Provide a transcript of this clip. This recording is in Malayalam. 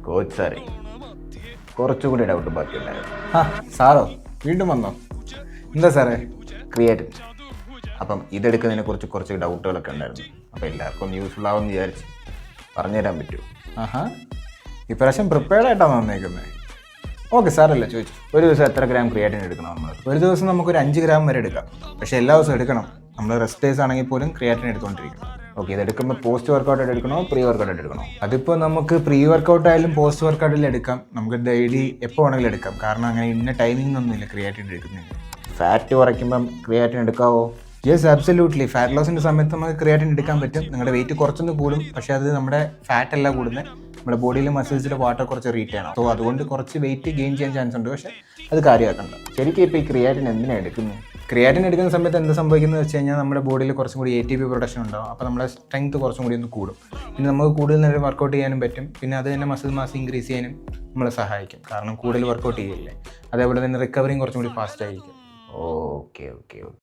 കോച്ച് സാറേ കുറച്ചുകൂടി ഡൗട്ട് ബാക്കിയുണ്ടായിരുന്നു. ആ സാറോ വീണ്ടും വന്നോ? എന്താ സാറേ? ക്രിയേറ്റിൻ. അപ്പം ഇതെടുക്കുന്നതിനെ കുറിച്ച് കുറച്ച് ഡൗട്ടുകളൊക്കെ ഉണ്ടായിരുന്നു. അപ്പോൾ എല്ലാവർക്കും ഒന്ന് യൂസ്ഫുൾ ആവുമെന്ന് വിചാരിച്ച് പറഞ്ഞുതരാൻ പറ്റുമോ? ആഹാ, ഇപ്രാവശ്യം പ്രിപ്പയർഡ് ആയിട്ടാണ് വന്നേക്കുന്നത്. ഓക്കെ സാറല്ലേ ചോദിച്ചു. ഒരു ദിവസം എത്ര ഗ്രാം ക്രിയേറ്റിൻ എടുക്കണം നമ്മൾ? ഒരു ദിവസം നമുക്കൊരു 5 ഗ്രാം വരെ എടുക്കാം. പക്ഷേ എല്ലാ ദിവസവും എടുക്കണം. നമ്മൾ റെസ്റ്റ് ഡേയ്സ് ആണെങ്കിൽ പോലും ക്രിയാറ്റിൻ എടുത്തുകൊണ്ടിരിക്കണം. ഓക്കെ, ഇതെടുക്കുമ്പോൾ പോസ്റ്റ് വർക്കൗട്ട് എടുക്കണോ പ്രീ വർക്കൗട്ട് എടുക്കണോ? അതിപ്പോൾ നമുക്ക് പ്രീ വർക്കൗട്ട് ആയാലും പോസ്റ്റ് വർക്കൗട്ടിൽ എടുക്കാം. നമുക്ക് ഡെയിലി എപ്പോൾ വേണമെങ്കിലും എടുക്കാം. കാരണം അങ്ങനെ ഇന്ന ടൈമിംഗ് ഒന്നുമില്ല ക്രിയാറ്റിൻ എടുക്കുന്നതിന്. ഫാറ്റ് കുറയ്ക്കുമ്പം ക്രിയേറ്റിൻ എടുക്കാവോ? Yes absolutely. ഫാറ്റ് ലോസിൻ്റെ സമയത്ത് നമുക്ക് ക്രിയാറ്റിൻ എടുക്കാൻ പറ്റും. നിങ്ങളുടെ വെയിറ്റ് കുറച്ചൊന്ന് കൂടും, പക്ഷേ അത് നമ്മുടെ ഫാറ്റ് അല്ല കൂടുന്നത്, നമ്മുടെ ബോഡിയിലെ മസിൽസിലെ വാട്ടർ കുറച്ച് റീറ്റ് ചെയ്യണം. സോ അതുകൊണ്ട് കുറച്ച് വെയിറ്റ് ഗെയിൻ ചെയ്യാൻ ചാൻസ് ഉണ്ട്, പക്ഷേ അത് കാര്യമാക്കണ്ട. ശരിക്കും ഇപ്പോൾ ഈ ക്രിയേറ്റിൻ എന്തിനാണ് എടുക്കുന്നത്? ക്രിയാറ്റിൻ എടുക്കുന്ന സമയത്ത് എന്താ സംഭവിക്കുന്നത് വെച്ച് കഴിഞ്ഞാൽ നമ്മുടെ ബോഡിയിൽ കുറച്ചും കൂടി ATP പ്രൊഡക്ഷൻ ഉണ്ടാവും. അപ്പോൾ നമ്മുടെ സ്ട്രെങ്ത് കുറച്ചും കൂടി ഒന്ന് കൂടും. പിന്നെ നമുക്ക് കൂടുതൽ നേരം വർക്കൗട്ട് ചെയ്യാനും പറ്റും. പിന്നെ അത് തന്നെ മസിൽ മാസ് ഇൻക്രീസ് ചെയ്യാനും നമ്മളെ സഹായിക്കും. കാരണം കൂടുതൽ വർക്കൗട്ട് ചെയ്യില്ലേ. അതേപോലെ തന്നെ റിക്കവറിയും കുറച്ചും കൂടി ഫാസ്റ്റ് ആയിരിക്കും. Okay okay okay.